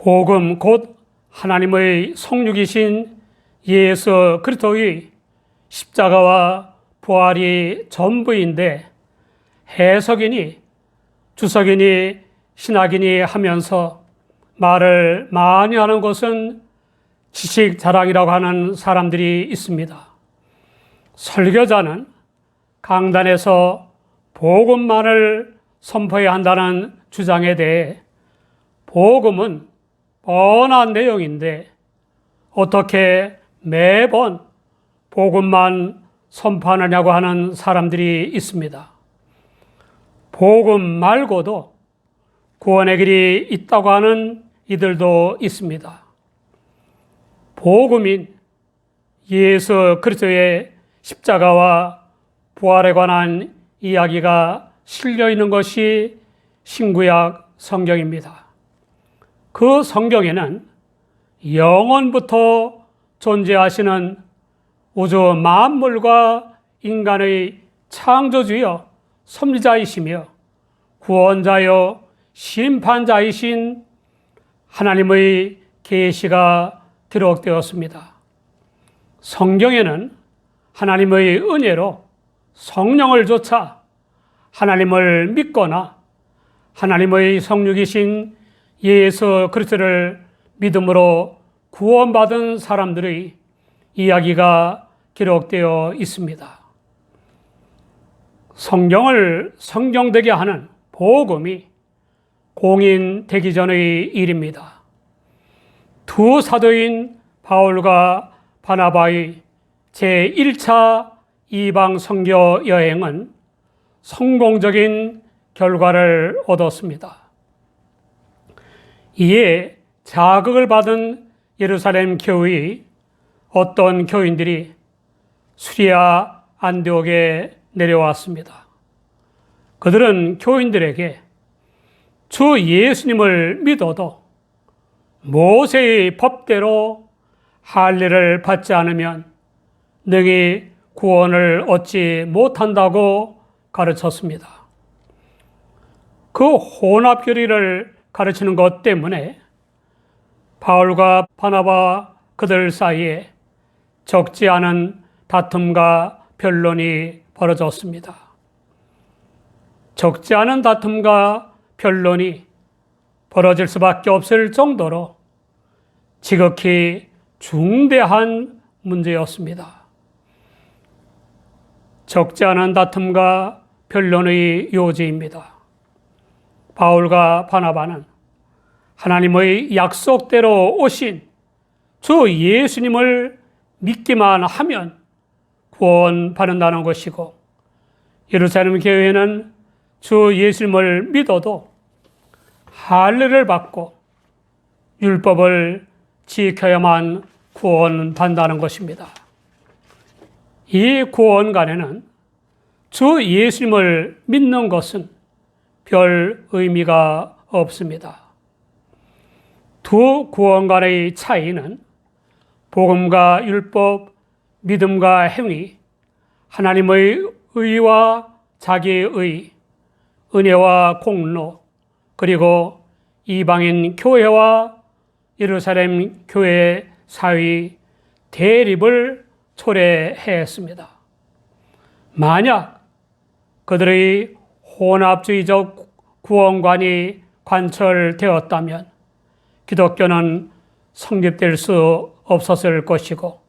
복음 곧 하나님의 성육이신 예수 그리스도의 십자가와 부활이 전부인데 해석이니 주석이니 신학이니 하면서 말을 많이 하는 것은 지식 자랑이라고 하는 사람들이 있습니다. 설교자는 강단에서 복음만을 선포해야 한다는 주장에 대해 복음은 뻔한 내용인데 어떻게 매번 복음만 선포하느냐고 하는 사람들이 있습니다. 복음 말고도 구원의 길이 있다고 하는 이들도 있습니다. 복음인 예수 그리스도의 십자가와 부활에 관한 이야기가 실려 있는 것이 신구약 성경입니다. 그 성경에는 영원부터 존재하시는 우주 만물과 인간의 창조주여 섭리자이시며 구원자여 심판자이신 하나님의 계시가 기록되었습니다. 성경에는 하나님의 은혜로 성령을 조차 하나님을 믿거나 하나님의 성육이신 예수 그리스도를 믿음으로 구원받은 사람들의 이야기가 기록되어 있습니다. 성경을 성경되게 하는 복음이 공인되기 전의 일입니다. 두 사도인 바울과 바나바의 제1차 이방 선교 여행은 성공적인 결과를 얻었습니다. 이에 자극을 받은 예루살렘 교회의 어떤 교인들이 수리아 안디옥에 내려왔습니다. 그들은 교인들에게 주 예수님을 믿어도 모세의 법대로 할례를 받지 않으면 능히 구원을 얻지 못한다고 가르쳤습니다. 그 혼합교리를 가르치는 것 때문에 바울과 바나바 그들 사이에 적지 않은 다툼과 변론이 벌어졌습니다. 적지 않은 다툼과 변론이 벌어질 수밖에 없을 정도로 지극히 중대한 문제였습니다. 적지 않은 다툼과 변론의 요지입니다. 바울과 바나바는 하나님의 약속대로 오신 주 예수님을 믿기만 하면 구원받는다는 것이고, 예루살렘 교회는 주 예수님을 믿어도 할례를 받고 율법을 지켜야만 구원받는다는 것입니다. 이 구원관에는 주 예수님을 믿는 것은 별 의미가 없습니다. 두 구원관의 차이는 복음과 율법, 믿음과 행위, 하나님의 의와 자기의 의, 은혜와 공로, 그리고 이방인 교회와 예루살렘 교회 사이 대립을 초래했습니다. 만약 그들의 혼합주의적 구원관이 관철되었다면 기독교는 성립될 수 없었을 것이고,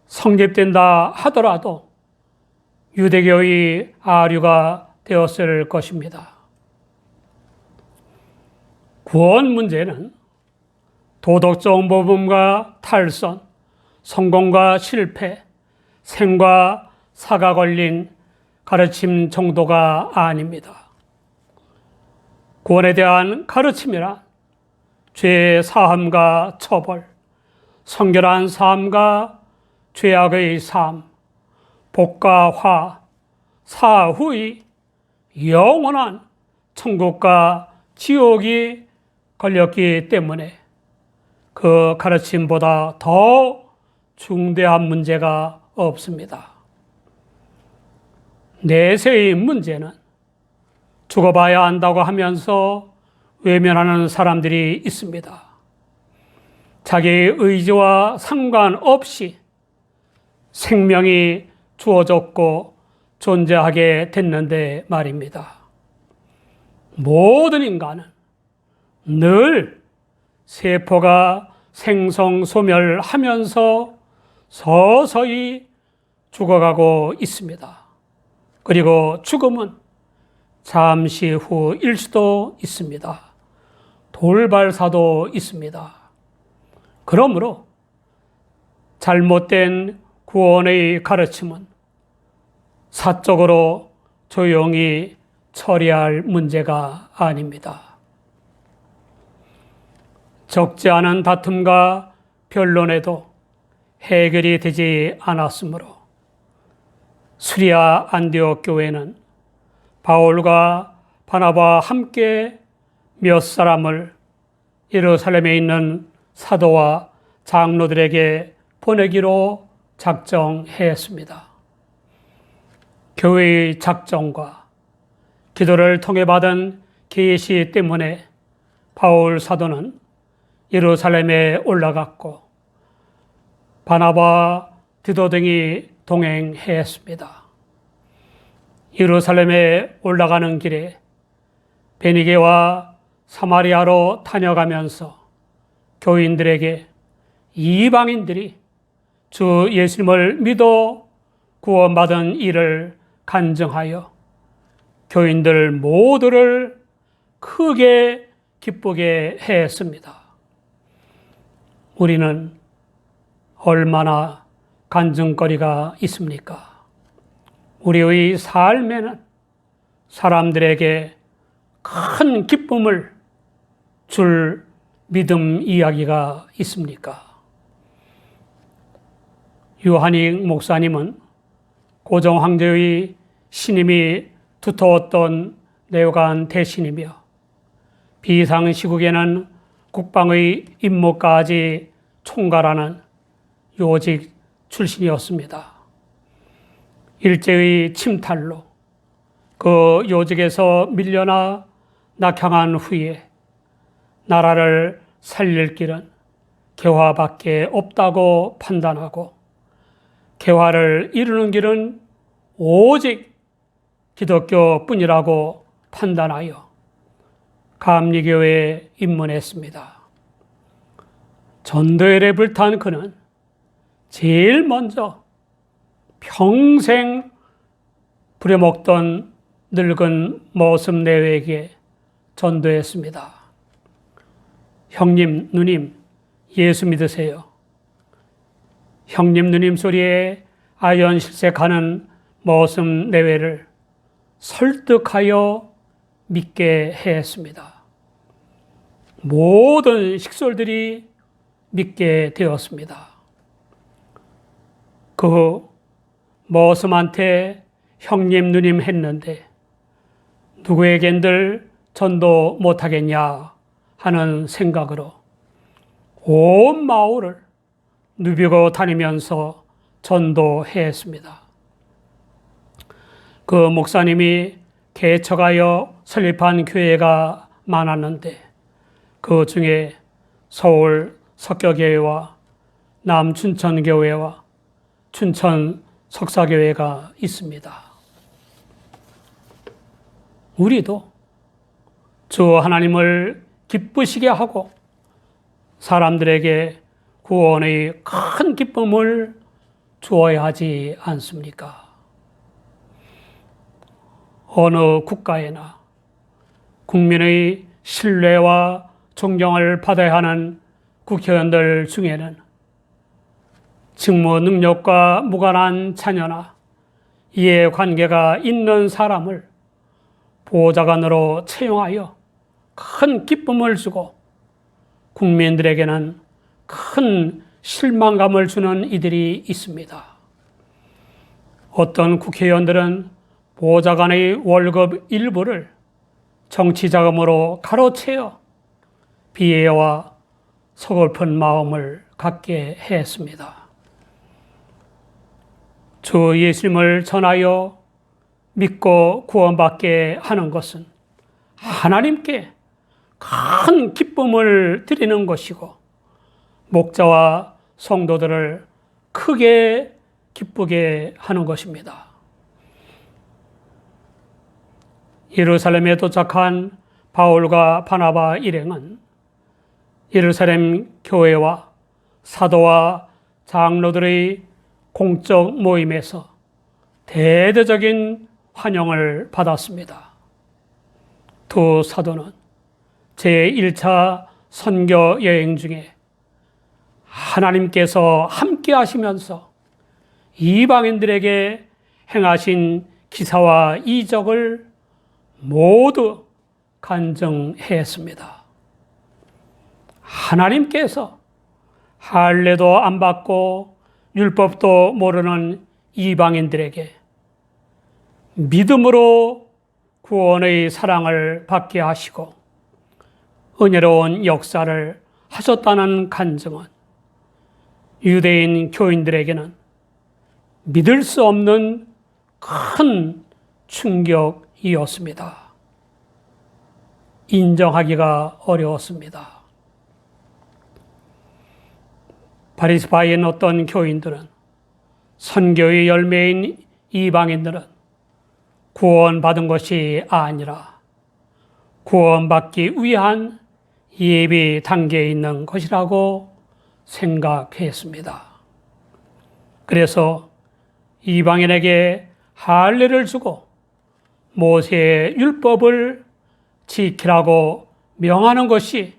성립된다 하더라도 유대교의 아류가 되었을 것입니다. 구원 문제는 도덕적 모범과 탈선, 성공과 실패, 생과 사가 걸린 가르침 정도가 아닙니다. 구원에 대한 가르침이란 죄의 사함과 처벌, 성결한 삶과 죄악의 삶, 복과 화, 사후의 영원한 천국과 지옥이 걸렸기 때문에 그 가르침보다 더 중대한 문제가 없습니다. 내세의 문제는 죽어봐야 한다고 하면서 외면하는 사람들이 있습니다. 자기의 의지와 상관없이 생명이 주어졌고 존재하게 됐는데 말입니다. 모든 인간은 늘 세포가 생성소멸하면서 서서히 죽어가고 있습니다. 그리고 죽음은 잠시 후일 수도 있습니다. 돌발사도 있습니다. 그러므로 잘못된 구원의 가르침은 사적으로 조용히 처리할 문제가 아닙니다. 적지 않은 다툼과 변론에도 해결이 되지 않았으므로 수리아 안디옥 교회는 바울과 바나바와 함께 몇 사람을 예루살렘에 있는 사도와 장로들에게 보내기로 작정했습니다. 교회의 작정과 기도를 통해 받은 계시 때문에 바울 사도는 예루살렘에 올라갔고 바나바와 디도 등이 동행했습니다. 예루살렘에 올라가는 길에 베니게와 사마리아로 다녀가면서 교인들에게 이방인들이 주 예수님을 믿어 구원받은 일을 간증하여 교인들 모두를 크게 기쁘게 했습니다. 우리는 얼마나 간증거리가 있습니까? 우리의 삶에는 사람들에게 큰 기쁨을 줄 믿음 이야기가 있습니까? 유한익 목사님은 고종 황제의 신임이 두터웠던 내요간 대신이며 비상시국에는 국방의 임무까지 총괄하는 요직 출신이었습니다. 일제의 침탈로 그 요직에서 밀려나 낙향한 후에 나라를 살릴 길은 개화밖에 없다고 판단하고 개화를 이루는 길은 오직 기독교뿐이라고 판단하여 감리교회에 입문했습니다. 전도일에 불탄 그는 제일 먼저 평생 부려먹던 늙은 모습 내외에게 전도했습니다. 형님, 누님, 예수 믿으세요. 형님, 누님 소리에 아연실색하는 모습 내외를 설득하여 믿게 했습니다. 모든 식솔들이 믿게 되었습니다. 그 모습한테 형님, 누님 했는데 누구에겐들 전도 못하겠냐 하는 생각으로 온 마을을 누비고 다니면서 전도했습니다. 그 목사님이 개척하여 설립한 교회가 많았는데 그 중에 서울 석교교회와 남춘천교회와 춘천 석사교회가 있습니다. 우리도 주 하나님을 기쁘시게 하고 사람들에게 구원의 큰 기쁨을 주어야 하지 않습니까? 어느 국가에나 국민의 신뢰와 존경을 받아야 하는 국회의원들 중에는 직무 능력과 무관한 자녀나 이해관계가 있는 사람을 보좌관으로 채용하여 큰 기쁨을 주고 국민들에게는 큰 실망감을 주는 이들이 있습니다. 어떤 국회의원들은 보좌관의 월급 일부를 정치자금으로 가로채어 비애와 서글픈 마음을 갖게 했습니다. 주 예수님을 전하여 믿고 구원받게 하는 것은 하나님께 큰 기쁨을 드리는 것이고 목자와 성도들을 크게 기쁘게 하는 것입니다. 예루살렘에 도착한 바울과 바나바 일행은 예루살렘 교회와 사도와 장로들의 공적 모임에서 대대적인 환영을 받았습니다. 두 사도는 제1차 선교 여행 중에 하나님께서 함께 하시면서 이방인들에게 행하신 기사와 이적을 모두 간증했습니다. 하나님께서 할례도 안 받고 율법도 모르는 이방인들에게 믿음으로 구원의 사랑을 받게 하시고 은혜로운 역사를 하셨다는 간증은 유대인 교인들에게는 믿을 수 없는 큰 충격이었습니다. 인정하기가 어려웠습니다. 바리새파인 어떤 교인들은 선교의 열매인 이방인들은 구원받은 것이 아니라 구원받기 위한 예비 단계에 있는 것이라고 생각했습니다. 그래서 이방인에게 할례를 주고 모세의 율법을 지키라고 명하는 것이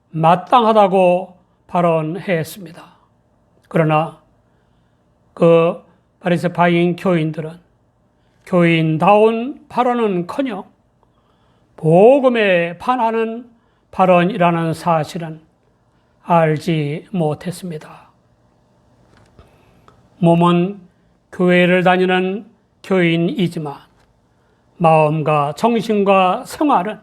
마땅하다고 발언했습니다. 그러나 그 바리새파인 교인들은 교인다운 발언은커녕 복음에 반하는 발언이라는 사실은 알지 못했습니다. 몸은 교회를 다니는 교인이지만 마음과 정신과 생활은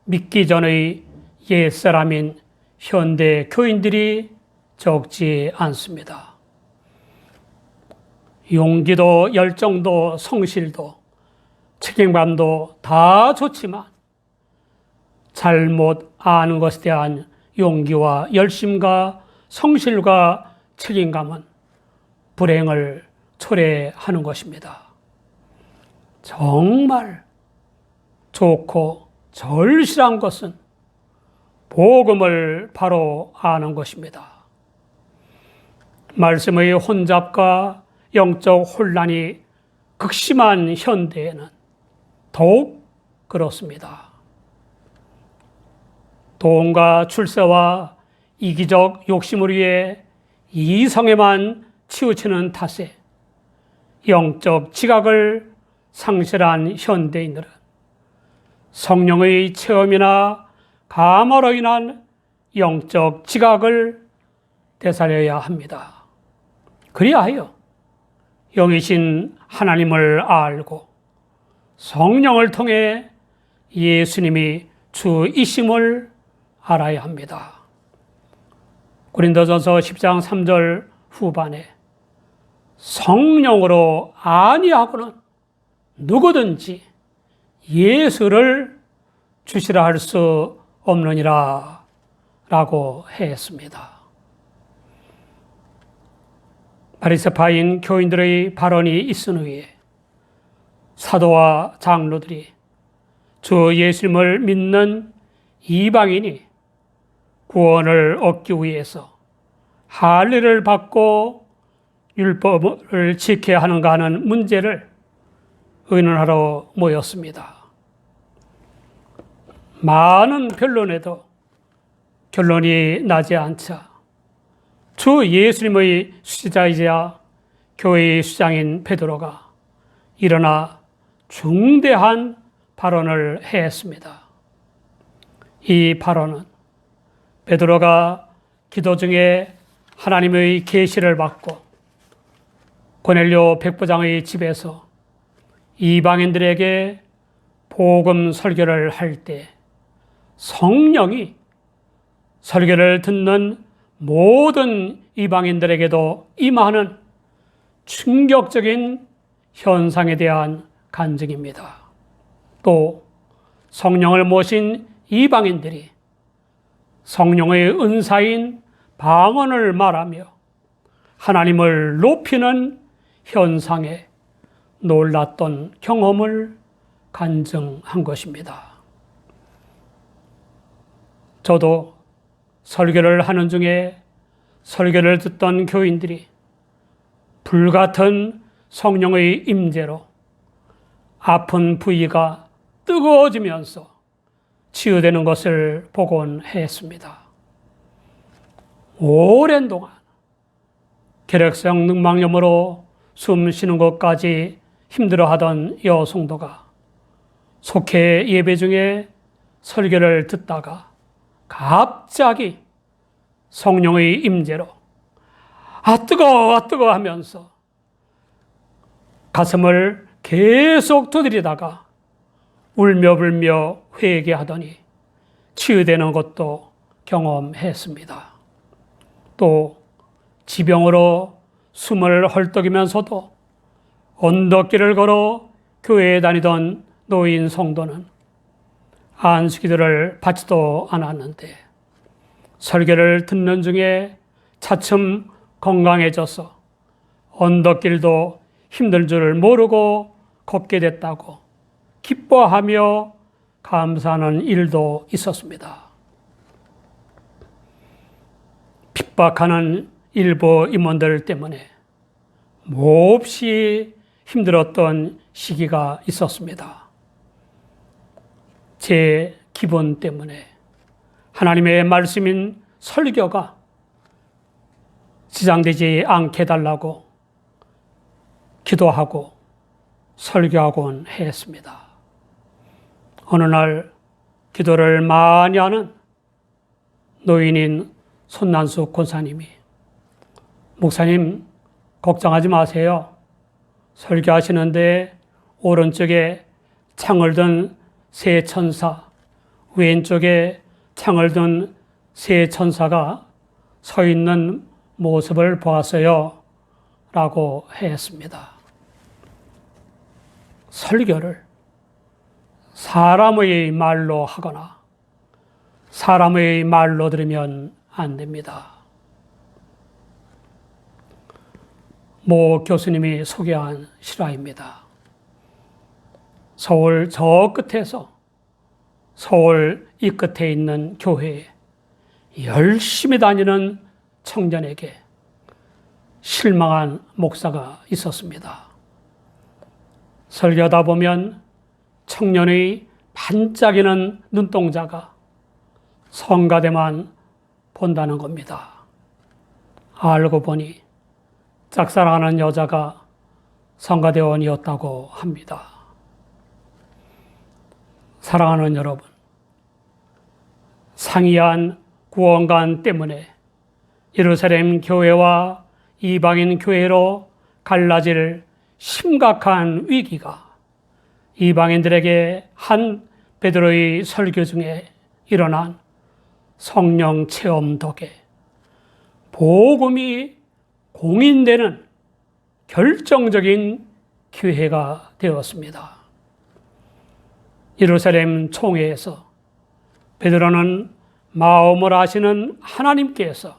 믿기 전의 옛사람인 현대 교인들이 적지 않습니다. 용기도 열정도 성실도 책임감도 다 좋지만 잘못 아는 것에 대한 용기와 열심과 성실과 책임감은 불행을 초래하는 것입니다. 정말 좋고 절실한 것은 복음을 바로 아는 것입니다. 말씀의 혼잡과 영적 혼란이 극심한 현대에는 더욱 그렇습니다. 돈과 출세와 이기적 욕심을 위해 이성에만 치우치는 탓에 영적 지각을 상실한 현대인들은 성령의 체험이나 감화로 인한 영적 지각을 되살려야 합니다. 그리하여 영이신 하나님을 알고 성령을 통해 예수님이 주이심을 알아야 합니다. 고린도전서 10장 3절 후반에 성령으로 아니하고는 누구든지 예수를 주시라 할 수 없느니라 라고 했습니다. 바리새파인 교인들의 발언이 있은 후에 사도와 장로들이 주 예수님을 믿는 이방인이 구원을 얻기 위해서 할례를 받고 율법을 지켜야 하는가 하는 문제를 의논하러 모였습니다. 많은 변론에도 결론이 나지 않자 주 예수님의 수지자이자 교회의 수장인 베드로가 일어나 중대한 발언을 했습니다. 이 발언은 베드로가 기도 중에 하나님의 계시를 받고 고넬료 백부장의 집에서 이방인들에게 복음 설교를 할 때 성령이 설교를 듣는 모든 이방인들에게도 임하는 충격적인 현상에 대한 간증입니다. 또 성령을 모신 이방인들이 성령의 은사인 방언을 말하며 하나님을 높이는 현상에 놀랐던 경험을 간증한 것입니다. 저도 설교를 하는 중에 설교를 듣던 교인들이 불같은 성령의 임재로 아픈 부위가 뜨거워지면서 치유되는 것을 보곤 했습니다. 오랜 동안 결핵성 늑막염으로 숨 쉬는 것까지 힘들어하던 여성도가 속회 예배 중에 설교를 듣다가 갑자기 성령의 임재로 아 뜨거워 하면서 가슴을 계속 두드리다가 울며 불며 회개하더니 치유되는 것도 경험했습니다. 또 지병으로 숨을 헐떡이면서도 언덕길을 걸어 교회에 다니던 노인 성도는 안수기도를 받지도 않았는데 설교를 듣는 중에 차츰 건강해져서 언덕길도 힘든 줄 모르고 걷게 됐다고 기뻐하며 감사하는 일도 있었습니다. 핍박하는 일부 임원들 때문에 몹시 힘들었던 시기가 있었습니다. 제 기분 때문에 하나님의 말씀인 설교가 지장되지 않게 해달라고 기도하고 설교하곤 했습니다. 어느 날 기도를 많이 하는 노인인 손난수 권사님이 목사님 걱정하지 마세요. 설교하시는데 오른쪽에 창을 든 세 천사, 왼쪽에 창을 든 세 천사가 서 있는 모습을 보았어요. 라고 했습니다. 설교를 사람의 말로 하거나 사람의 말로 들으면 안 됩니다. 모 교수님이 소개한 실화입니다. 서울 저 끝에서 서울 이 끝에 있는 교회에 열심히 다니는 청년에게 실망한 목사가 있었습니다. 설교하다 보면 청년의 반짝이는 눈동자가 성가대만 본다는 겁니다. 알고 보니 짝사랑하는 여자가 성가대원이었다고 합니다. 사랑하는 여러분, 상이한 구원관 때문에 예루살렘 교회와 이방인 교회로 갈라질 심각한 위기가 이방인들에게 한 베드로의 설교 중에 일어난 성령 체험 덕에 복음이 공인되는 결정적인 기회가 되었습니다. 예루살렘 총회에서 베드로는 마음을 아시는 하나님께서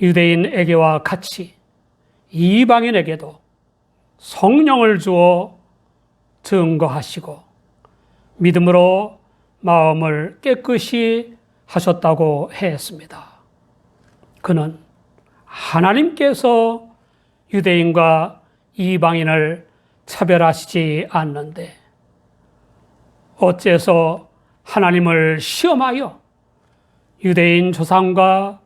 유대인에게와 같이 이방인에게도 성령을 주어 증거하시고 믿음으로 마음을 깨끗이 하셨다고 했습니다. 그는 하나님께서 유대인과 이방인을 차별하시지 않는데 어째서 하나님을 시험하여 유대인 조상과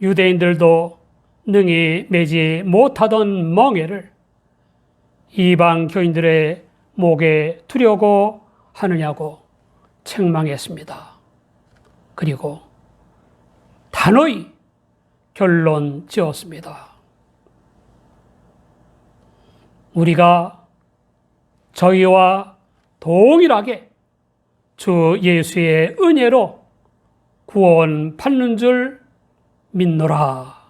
유대인들도 능히 매지 못하던 멍에를 이방 교인들의 목에 두려고 하느냐고 책망했습니다. 그리고 단호히 결론 지었습니다. 우리가 저희와 동일하게 주 예수의 은혜로 구원 받는 줄 믿노라.